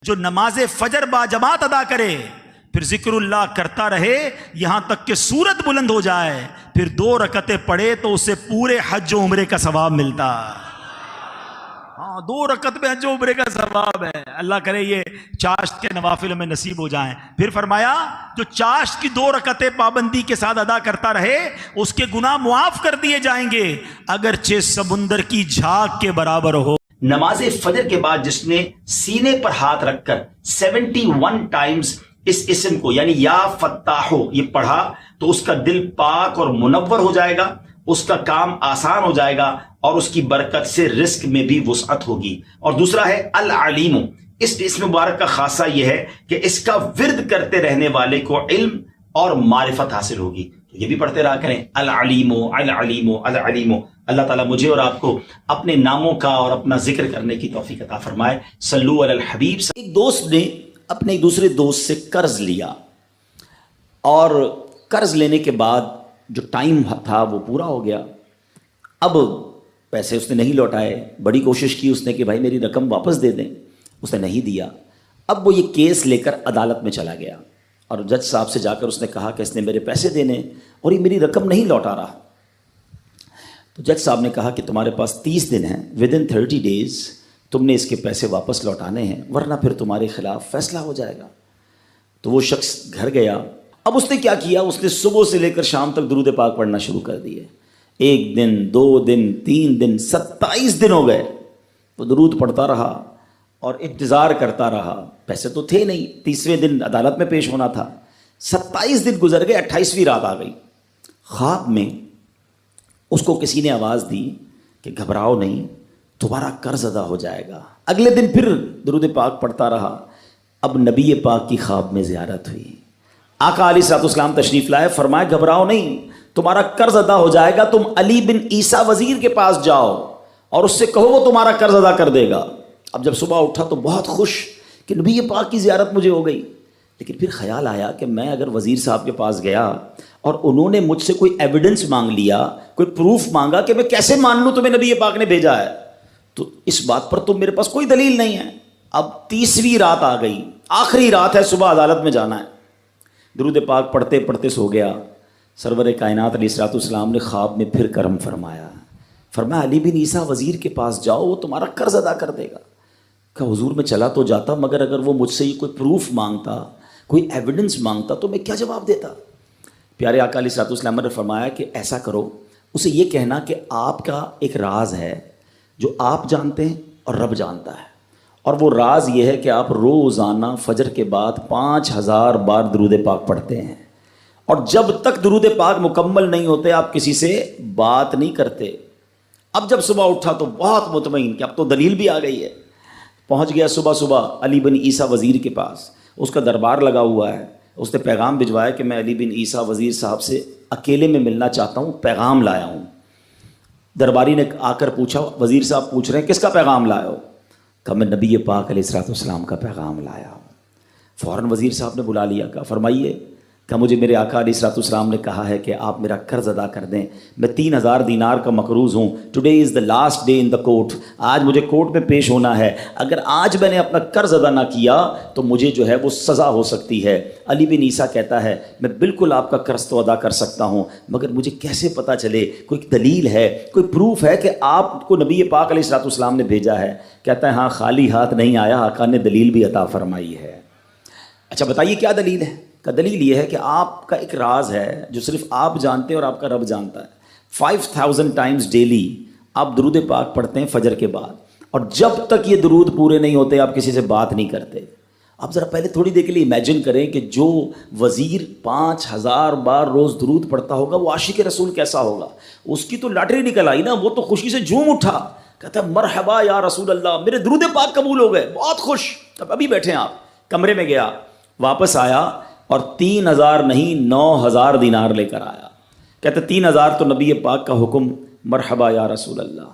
جو نماز فجر با جماعت ادا کرے، پھر ذکر اللہ کرتا رہے یہاں تک کہ سورت بلند ہو جائے، پھر 2 رکعتیں پڑھے تو اسے پورے حج و عمرے کا ثواب ملتا۔ ہاں 2 رکعت میں حج و عمرے کا ثواب ہے۔ اللہ کرے یہ چاشت کے نوافل میں نصیب ہو جائیں۔ پھر فرمایا جو چاشت کی 2 رکعتیں پابندی کے ساتھ ادا کرتا رہے اس کے گناہ معاف کر دیے جائیں گے، اگرچہ سمندر کی جھاگ کے برابر ہو۔ نماز فجر کے بعد جس نے سینے پر ہاتھ رکھ کر 71 ٹائمز اس اسم کو یعنی یا فتاحو یہ پڑھا تو اس کا دل پاک اور منور ہو جائے گا، اس کا کام آسان ہو جائے گا اور اس کی برکت سے رزق میں بھی وسعت ہوگی۔ اور دوسرا ہے العلیم، اس اسم مبارک کا خاصہ یہ ہے کہ اس کا ورد کرتے رہنے والے کو علم اور معرفت حاصل ہوگی۔ یہ بھی پڑھتے رہا کریں، العلیم العلیم العلیم۔ اللہ تعالیٰ مجھے اور آپ کو اپنے ناموں کا اور اپنا ذکر کرنے کی توفیق عطا فرمائے۔ صلو علی الحبیب۔ ایک دوست نے اپنے ایک دوسرے دوست سے قرض لیا اور قرض لینے کے بعد جو ٹائم تھا وہ پورا ہو گیا۔ اب پیسے اس نے نہیں لوٹائے، بڑی کوشش کی اس نے کہ بھائی میری رقم واپس دے دیں، اس نے نہیں دیا۔ اب وہ یہ کیس لے کر عدالت میں چلا گیا اور جج صاحب سے جا کر اس نے کہا کہ اس نے میرے پیسے دینے اور یہ میری رقم نہیں لوٹا رہا۔ تو جج صاحب نے کہا کہ تمہارے پاس 30 دن ہیں، ودن 30 days تم نے اس کے پیسے واپس لوٹانے ہیں ورنہ پھر تمہارے خلاف فیصلہ ہو جائے گا۔ تو وہ شخص گھر گیا۔ اب اس نے کیا کیا، اس نے صبح سے لے کر شام تک درود پاک پڑھنا شروع کر دیے۔ 1 دن 2 دن 3 دن 27 دن ہو گئے، وہ درود پڑھتا رہا اور انتظار کرتا رہا۔ پیسے تو تھے نہیں، 30ویں دن عدالت میں پیش ہونا تھا۔ 27 دن گزر گئے، 28ویں رات آ گئی۔ خواب میں اس کو کسی نے آواز دی کہ گھبراؤ نہیں، تمہارا قرض ادا ہو جائے گا۔ اگلے دن پھر درود پاک پڑھتا رہا۔ اب نبی پاک کی خواب میں زیارت ہوئی، آقا علیہ الصلوۃ والسلام تشریف لائے، فرمایا گھبراؤ نہیں، تمہارا قرض ادا ہو جائے گا، تم علی بن عیسیٰ وزیر کے پاس جاؤ اور اس سے کہو وہ تمہارا قرض ادا کر دے گا۔ اب جب صبح اٹھا تو بہت خوش کہ نبی پاک کی زیارت مجھے ہو گئی، لیکن پھر خیال آیا کہ میں اگر وزیر صاحب کے پاس گیا اور انہوں نے مجھ سے کوئی ایویڈنس مانگ لیا، کوئی پروف مانگا کہ میں کیسے مان لوں تمہیں نبی پاک نے بھیجا ہے، تو اس بات پر تو میرے پاس کوئی دلیل نہیں ہے۔ اب 30ویں رات آ گئی، آخری رات ہے، صبح عدالت میں جانا ہے۔ درود پاک پڑھتے پڑھتے سو گیا۔ سرور کائنات علیہ الصلوۃ والسلام نے خواب میں پھر کرم فرمایا، فرمایا علی بن عیسیٰ وزیر کے پاس جاؤ، وہ تمہارا قرض ادا کر دے گا۔ کہ حضور میں چلا تو جاتا، مگر اگر وہ مجھ سے یہ کوئی پروف مانگتا، کوئی ایویڈنس مانگتا تو میں کیا جواب دیتا۔ پیارے آقا علیہ الصلوۃ والسلام نے فرمایا کہ ایسا کرو، اسے یہ کہنا کہ آپ کا ایک راز ہے جو آپ جانتے ہیں اور رب جانتا ہے، اور وہ راز یہ ہے کہ آپ روزانہ فجر کے بعد 5000 بار درود پاک پڑھتے ہیں، اور جب تک درود پاک مکمل نہیں ہوتے آپ کسی سے بات نہیں کرتے۔ اب جب صبح اٹھا تو بہت مطمئن کہ اب تو دلیل بھی آ گئی ہے، پہنچ گیا صبح علی بن عیسیٰ وزیر کے پاس، اس کا دربار لگا ہوا ہے۔ اس نے پیغام بھجوایا کہ میں علی بن عیسیٰ وزیر صاحب سے اکیلے میں ملنا چاہتا ہوں، پیغام لایا ہوں۔ درباری نے آ کر پوچھا، وزیر صاحب پوچھ رہے ہیں کس کا پیغام لائے ہو؟ کہا میں نبی پاک علیہ الصلوۃ والسلام کا پیغام لایا ہوں۔ فوراً وزیر صاحب نے بلا لیا، کہا فرمائیے۔ کہا مجھے میرے آقا علیہ الصلوۃ والسلام نے کہا ہے کہ آپ میرا قرض ادا کر دیں، میں 3000 دینار کا مقروض ہوں، today is the last day in the court, آج مجھے کورٹ میں پیش ہونا ہے، اگر آج میں نے اپنا قرض ادا نہ کیا تو مجھے جو ہے وہ سزا ہو سکتی ہے۔ علی بن عیسیٰ کہتا ہے میں بالکل آپ کا قرض تو ادا کر سکتا ہوں، مگر مجھے کیسے پتہ چلے، کوئی دلیل ہے، کوئی پروف ہے کہ آپ کو نبی پاک علیہ الصلوۃ والسلام نے بھیجا ہے؟ کہتا ہے ہاں خالی ہاتھ نہیں آیا، آقا نے دلیل بھی عطا فرمائی ہے۔ اچھا بتائیے کیا دلیل ہے؟ کا دلیل یہ ہے کہ آپ کا ایک راز ہے جو صرف آپ جانتے ہیں اور آپ کا رب جانتا ہے۔ 5000 ٹائمز ڈیلی آپ درود پاک پڑھتے ہیں فجر کے بعد، اور جب تک یہ درود پورے نہیں ہوتے آپ کسی سے بات نہیں کرتے۔ آپ ذرا پہلے تھوڑی دیر کے لیے امیجن کریں کہ جو وزیر 5000 بار روز درود پڑھتا ہوگا وہ عاشق رسول کیسا ہوگا۔ اس کی تو لاٹری نکل آئی نا، وہ تو خوشی سے جھوم اٹھا، کہتا ہے مرحبا یا رسول اللہ، میرے درود پاک قبول ہو گئے، بہت خوش۔ اب ابھی بیٹھے ہیں آپ، کمرے میں گیا، واپس آیا اور 3000 نہیں 9000 دینار لے کر آیا۔ کہتے 3000 تو نبی پاک کا حکم، مرحبا یا رسول اللہ،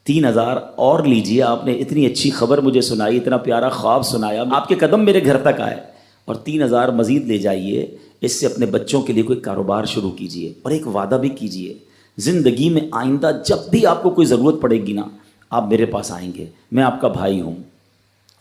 3000 اور لیجئے، آپ نے اتنی اچھی خبر مجھے سنائی، اتنا پیارا خواب سنایا، آپ کے قدم میرے گھر تک آئے، اور 3000 مزید لے جائیے، اس سے اپنے بچوں کے لیے کوئی کاروبار شروع کیجئے، اور ایک وعدہ بھی کیجئے، زندگی میں آئندہ جب بھی آپ کو کوئی ضرورت پڑے گی نا، آپ میرے پاس آئیں گے، میں آپ کا بھائی ہوں۔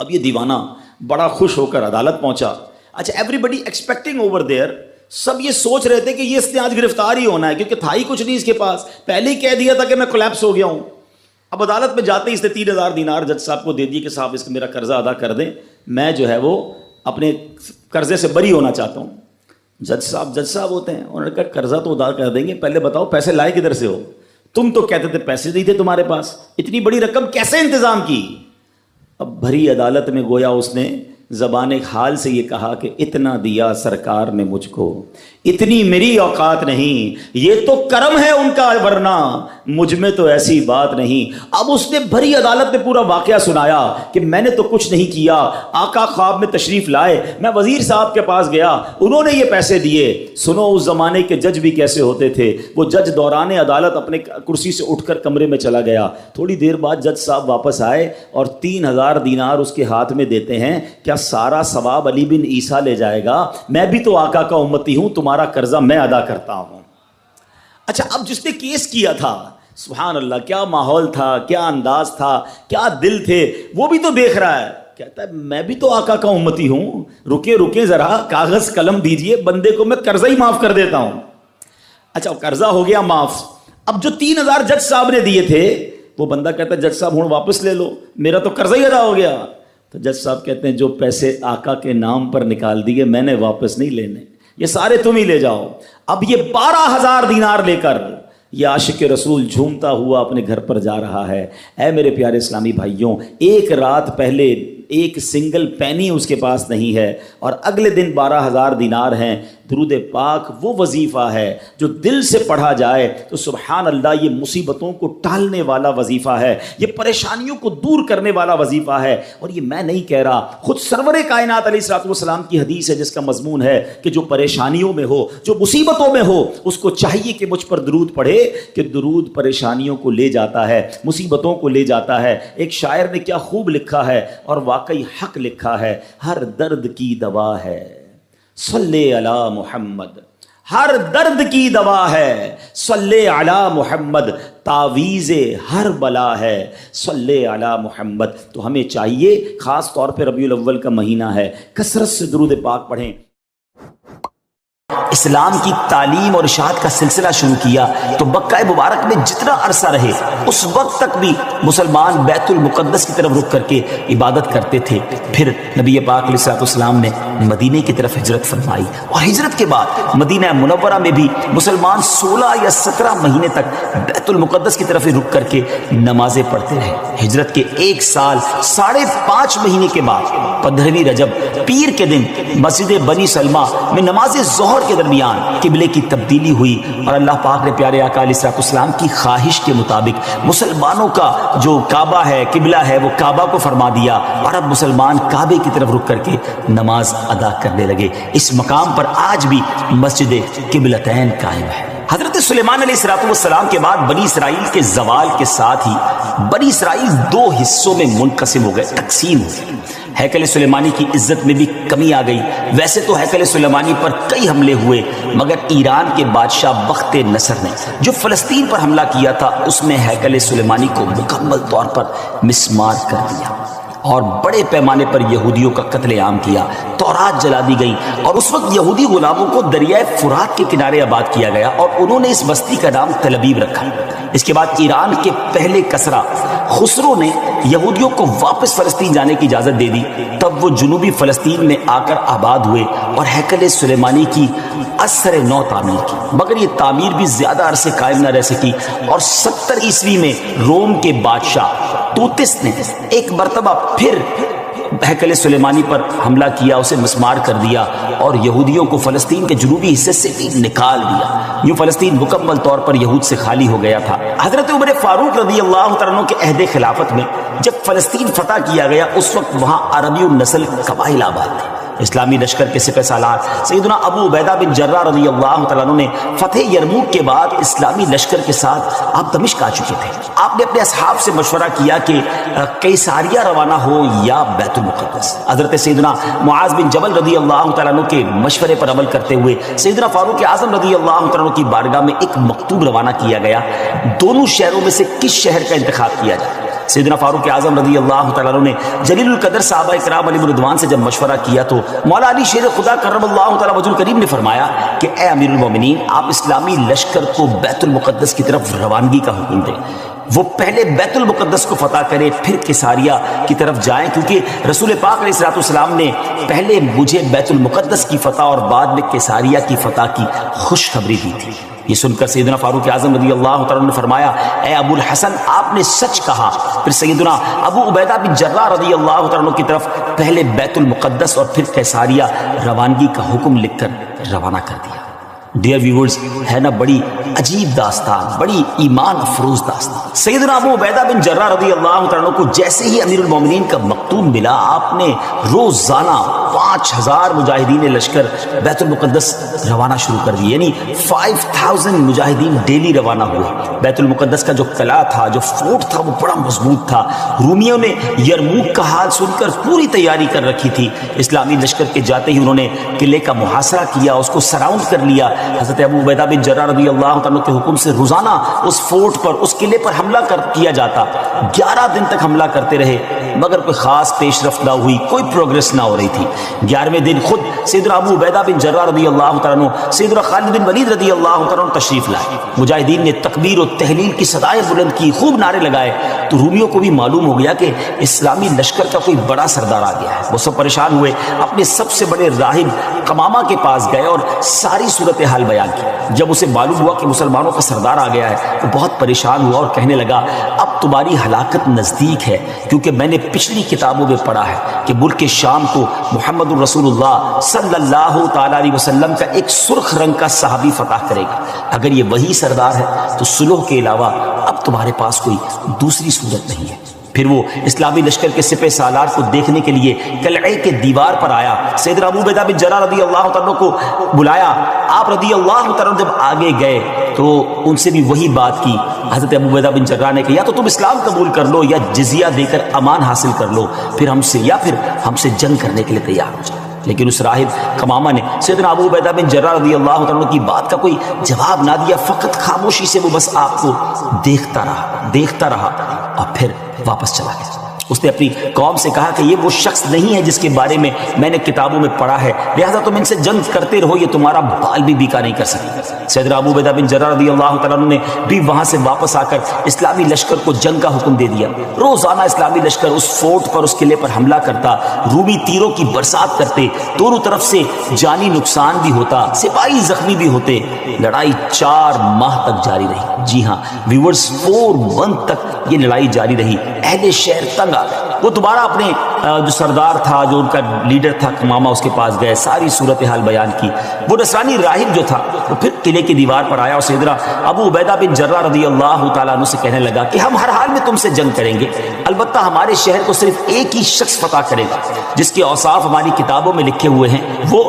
اب یہ دیوانہ بڑا خوش ہو کر عدالت پہنچا. اچھا everybody expecting over there, سب یہ سوچ رہے تھے کہ یہ اس نے آج گرفتار ہی ہونا ہے, کیونکہ تھا ہی کچھ نہیں اس کے پاس, پہلے ہی کہہ دیا تھا کہ میں کولیپس ہو گیا ہوں. اب عدالت میں جاتے ہی اس نے 3000 دینار جج صاحب کو دے دیے کہ صاحب اس کا میرا قرضہ ادا کر دیں, میں جو ہے وہ اپنے قرضے سے بری ہونا چاہتا ہوں. جج صاحب ہوتے ہیں, انہوں نے کہا قرضہ تو ادا کر دیں گے, پہلے بتاؤ پیسے لائے کدھر سے ہو؟ تم تو کہتے تھے پیسے نہیں تھے تمہارے پاس, اتنی بڑی رقم کیسے انتظام کی؟ اب بھری عدالت میں گویا اس نے زبان حال سے یہ کہا کہ اتنا دیا سرکار نے مجھ کو, اتنی میری اوقات نہیں, یہ تو کرم ہے ان کا, ورنہ مجھ میں تو ایسی بات نہیں. اب اس نے بھری عدالت میں پورا واقعہ سنایا کہ میں نے تو کچھ نہیں کیا, آقا خواب میں تشریف لائے, میں وزیر صاحب کے پاس گیا, انہوں نے یہ پیسے دیے. سنو اس زمانے کے جج بھی کیسے ہوتے تھے. وہ جج دوران عدالت اپنے کرسی سے اٹھ کر کمرے میں چلا گیا. تھوڑی دیر بعد جج صاحب واپس آئے اور 3000 دینار اس کے ہاتھ میں دیتے ہیں. کیا سارا ثواب علی بن عیسیٰ لے جائے گا؟ میں بھی تو آقا کا امتی ہوں, تمہارا قرضہ میں ادا کرتا ہوں. اچھا اب جس نے کیس کیا تھا, سبحان اللہ, کیا ماحول تھا, کیا انداز تھا, کیا دل تھے, وہ بھی تو دیکھ رہا ہے. کہتا ہے میں بھی تو آقا کا امتی ہوں, رکے ذرا, کاغذ قلم دیجئے, بندے کو میں قرضہ ہی معاف کر دیتا ہوں. اچھا قرضہ ہو گیا معاف. اب جو 3000 جج صاحب نے دیے تھے, وہ بندہ کہتا ہے جج صاحب ہوں واپس لے لو, میرا تو قرضہ ہی ادا ہو گیا. تو جج صاحب کہتے ہیں جو پیسے آقا کے نام پر نکال دیے میں نے واپس نہیں لینے, یہ سارے تم ہی لے جاؤ. اب یہ 12000 دینار لے کر یہ عاشق رسول جھومتا ہوا اپنے گھر پر جا رہا ہے. اے میرے پیارے اسلامی بھائیوں, ایک رات پہلے ایک سنگل پینی اس کے پاس نہیں ہے, اور اگلے دن 12000 دینار ہیں. درود پاک وہ وظیفہ ہے جو دل سے پڑھا جائے تو سبحان اللہ یہ مصیبتوں کو ٹالنے والا وظیفہ ہے, یہ پریشانیوں کو دور کرنے والا وظیفہ ہے. اور یہ میں نہیں کہہ رہا, خود سرور کائنات علیہ الصلوۃ والسلام کی حدیث ہے جس کا مضمون ہے کہ جو پریشانیوں میں ہو, جو مصیبتوں میں ہو, اس کو چاہیے کہ مجھ پر درود پڑھے, کہ درود پریشانیوں کو لے جاتا ہے, مصیبتوں کو لے جاتا ہے. ایک شاعر نے کیا خوب لکھا ہے, اور واقعی حق لکھا ہے, ہر درد کی دوا ہے صلی علی محمد, ہر درد کی دوا ہے صلی علی محمد, تعویذ ہر بلا ہے صلی علی محمد. تو ہمیں چاہیے, خاص طور پہ ربیع الاول کا مہینہ ہے, کثرت سے درود پاک پڑھیں. اسلام کی تعلیم اور اشاعت کا سلسلہ شروع کیا تو مکہ مبارک میں جتنا عرصہ رہے اس وقت تک بھی مسلمان بیت المقدس کی طرف رخ کر کے عبادت کرتے تھے. پھر نبی پاک علیہ الصلوۃ والسلام نے مدینے کی طرف ہجرت فرمائی, اور ہجرت کے بعد مدینہ منورہ میں بھی مسلمان 16 یا 17 مہینے تک بیت المقدس کی طرف رخ کر کے نمازیں پڑھتے رہے. ہجرت کے 1 سال 5.5 مہینے کے بعد 15ویں رجب پیر کے دن مسجد بنی سلمہ میں نماز ظہر کے درمیان قبلے کی تبدیلی ہوئی, اور اللہ پاک نے پیارے آقا علیہ الصلوۃ والسلام کی خواہش کے مطابق مسلمانوں کا جو کعبہ ہے, قبلہ ہے, وہ کعبہ کو فرما دیا, اور اب مسلمان کعبے کی طرف رک کر کے نماز ادا کرنے لگے. اس مقام پر آج بھی مسجد قبلتین قائم ہے. حضرت سلیمان علیہ الصلوۃ والسلام کے بعد بنی اسرائیل کے زوال کے ساتھ ہی بنی اسرائیل 2 حصوں میں منقسم ہو گئے, تقسیم ہو گئے. ہیکل سلیمانی کی عزت میں بھی کمی آ گئی. ویسے تو ہیکل سلیمانی پر کئی حملے ہوئے, مگر ایران کے بادشاہ بخت نصر نے جو فلسطین پر حملہ کیا تھا اس میں ہیکل سلیمانی کو مکمل طور پر مسمار کر دیا, اور بڑے پیمانے پر یہودیوں کا قتل عام کیا. تورات جلا دی گئی, اور اس وقت یہودی غلاموں کو دریائے فرات کے کنارے آباد کیا گیا, اور انہوں نے اس بستی کا نام تل ابیب رکھا. اس کے بعد ایران کے پہلے کسرا خسرو نے یہودیوں کو واپس فلسطین جانے کی اجازت دے دی. تب وہ جنوبی فلسطین میں آ کر آباد ہوئے اور ہیکل سلیمانی کی اثر نو تعمیر کی, مگر یہ تعمیر بھی زیادہ عرصے قائم نہ رہ سکی, اور 70 عیسوی میں روم کے بادشاہ توتس نے ایک مرتبہ پھر ہیکل سلیمانی پر حملہ کیا, اسے مسمار کر دیا, اور یہودیوں کو فلسطین کے جنوبی حصے سے بھی نکال دیا. یوں فلسطین مکمل طور پر یہود سے خالی ہو گیا تھا. حضرت عمر فاروق رضی اللہ تعالیٰ عنہ کے عہد خلافت میں جب فلسطین فتح کیا گیا اس وقت وہاں عربی النسل قبائل آباد تھے. اسلامی لشکر کے سپہ سالار سیدنا ابو عبیدہ بن جراح رضی اللہ تعالیٰ عنہ نے فتح یرموک کے بعد اسلامی لشکر کے ساتھ آپ دمشق آ چکے تھے. آپ نے اپنے اصحاب سے مشورہ کیا کہ قیصاریہ روانہ ہو یا بیت المقدس. حضرت سیدنا معاذ بن جبل رضی اللہ تعالیٰ عنہ کے مشورے پر عمل کرتے ہوئے سیدنا فاروق اعظم رضی اللہ تعالیٰ عنہ کی بارگاہ میں ایک مکتوب روانہ کیا گیا, دونوں شہروں میں سے کس شہر کا انتخاب کیا جائے. سیدنا فاروق اعظم رضی اللہ تعالیٰ عنہ نے جلیل القدر صحابہ کرام علیہ رضوان سے جب مشورہ کیا تو مولا علی شیر خدا کرم اللہ تعالیٰ وجہ الکریم نے فرمایا کہ اے امیر المومنین، آپ اسلامی لشکر کو بیت المقدس کی طرف روانگی کا حکم دیں، وہ پہلے بیت المقدس کو فتح کرے پھر کساریہ کی طرف جائیں، کیونکہ رسول پاک علیہ السلام نے پہلے مجھے بیت المقدس کی فتح اور بعد میں کساریہ کی فتح کی خوشخبری دی تھی۔ یہ سن کر سیدنا فاروق اعظم رضی اللہ تعالیٰ نے فرمایا اے ابو الحسن، آپ نے سچ کہا۔ پھر سیدنا ابو عبیدہ بن جراح رضی اللہ تعالیٰ کی طرف پہلے بیت المقدس اور پھر کیساریہ روانگی کا حکم لکھ کر روانہ کر دیا۔ ڈیئر ویورز، ہے نا بڑی عجیب داستان، بڑی ایمان افروز داستان۔ سیدنا ابو عبیدہ بن جراح رضی اللہ تعالیٰ کو جیسے ہی امیر المومنین کا مکتوب ملا، آپ نے روزانہ 5000 مجاہدین لشکر بیت المقدس روانہ شروع کر دی، یعنی 5000 مجاہدین ڈیلی روانہ ہوئے۔ بیت المقدس کا جو قلعہ تھا، جو فورٹ تھا، وہ بڑا مضبوط تھا۔ رومیوں نے یرموک کا حال سن کر پوری تیاری کر رکھی تھی۔ اسلامی لشکر کے جاتے ہی انہوں نے قلعے کا محاصرہ کیا، اس کو سراؤنڈ کر لیا۔ حضرت ابو عبیدہ بن جراح رضی اللہ تعالیٰ کے حکم سے روزانہ اس فورٹ پر، اس قلعے پر حملہ کیا جاتا۔ 11 دن تک حملہ کرتے رہے، مگر کوئی خاص پیش رفت نہ ہوئی، کوئی پروگرس نہ ہو رہی تھی۔ 11ویں دن خود سیدنا ابو عبیدہ بن جراح رضی اللہ تعالیٰ سیدنا خالد بن ولید رضی اللہ تعالیٰ تشریف لائے۔ مجاہدین نے تکبیر و تحلیل کی صدائیں بلند کی، خوب نعرے لگائے، تو رومیوں کو بھی معلوم ہو گیا کہ اسلامی لشکر کا کوئی بڑا سردار آ گیا ہے۔ وہ سب پریشان ہوئے، اپنے سب سے بڑے راہب قمامہ کے پاس گئے اور ساری صورتحال بیان کی۔ جب اسے معلوم ہوا کہ مسلمانوں کا سردار آ گیا ہے، وہ بہت پریشان ہوا اور کہنے لگا اب تمہاری ہلاکت نزدیک ہے، کیونکہ میں نے پچھلی کتابوں میں پڑھا ہے کہ ملک شام کو محمد الرسول اللہ صلی اللہ تعالیٰ علیہ وسلم کا ایک سرخ رنگ کا صحابی فتح کرے گا۔ اگر یہ وہی سردار ہے تو صلح کے علاوہ اب تمہارے پاس کوئی دوسری صورت نہیں ہے۔ پھر وہ اسلامی لشکر کے سپہ سالار کو دیکھنے کے لیے قلعے کے دیوار پر آیا، سیدنا ابو عبیدہ بن جراح رضی اللہ تعالیٰ کو بلایا۔ آپ رضی اللہ تعالیٰ جب آگے گئے تو ان سے بھی وہی بات کی۔ حضرت ابو عبیدہ بن جراح نے کہا یا تو تم اسلام قبول کر لو یا جزیہ دے کر امان حاصل کر لو، پھر ہم سے جنگ کرنے کے لیے تیار ہو جائے۔ لیکن اس راہب قمامہ نے سیدنا ابو عبیدہ بن جراح رضی اللہ تعالیٰ کی بات کا کوئی جواب نہ دیا، فقط خاموشی سے وہ بس آپ کو دیکھتا رہا اور پھر واپس چلا گیا۔ اس نے اپنی قوم سے کہا کہ یہ وہ شخص نہیں ہے جس کے بارے میں میں نے کتابوں میں پڑھا ہے، لہذا تم ان سے جنگ کرتے رہو، یہ تمہارا بال بھی بیکا نہیں کر سکتے۔ سیدنا ابو عبیدہ بن جراح رضی اللہ تعالیٰ نے بھی وہاں سے واپس آ کر اسلامی لشکر کو جنگ کا حکم دے دیا۔ روزانہ اسلامی لشکر اس فورٹ پر، اس قلعے پر حملہ کرتا، رومی تیروں کی برسات کرتے، دونوں طرف سے جانی نقصان بھی ہوتا، سپاہی زخمی بھی ہوتے۔ لڑائی 4 ماہ تک جاری رہی۔ جی ہاں ویورز، 4 منتھ تک یہ لڑائی جاری رہی۔ اہل شہر تنگ آ گئے، وہ دوبارہ اپنے جو سردار تھا، جو ان کا لیڈر تھا قمامہ، اس کے پاس گئے، ساری صورتحال بیان کی۔ وہ نصرانی راہب جو تھا وہ پھر قلعے کی دیوار پر آیا اور سیدنا ابو عبیدہ بن جراح رضی اللہ تعالیٰ عنہ سے کہنے لگا کہ ہم ہر حال میں تم سے جنگ کریں گے، البتہ ہمارے شہر کو صرف ایک ہی شخص فتح کرے گا جس کے اوصاف ہماری کتابوں میں لکھے ہوئے ہیں، وہ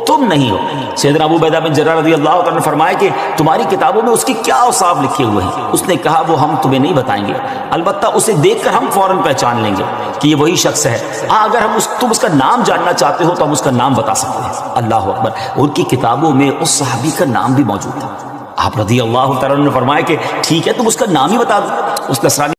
تم نہیں ہو۔ سیدنا ابو عبیدہ بن جراح رضی اللہ تعالیٰ نے فرمایا کہ تمہاری کتابوں میں اس کے کیا اوصاف لکھے ہوئے ہیں؟ اس نے کہا وہ ہم تمہیں نہیں بتائیں گے، البتہ اسے دیکھ کر ہم فوراً پہچان لیں گے کہ یہ وہی شخص ہے۔ ہاں اگر تم اس کا نام جاننا چاہتے ہو تو ہم اس کا نام بتا سکتے ہیں۔ اللہ اکبر، ان کی کتابوں میں اس صحابی کا نام بھی موجود تھا۔ آپ رضی اللہ تعالیٰ نے فرمایا کہ ٹھیک ہے تم اس کا نام ہی بتا دو۔ اس نصرانی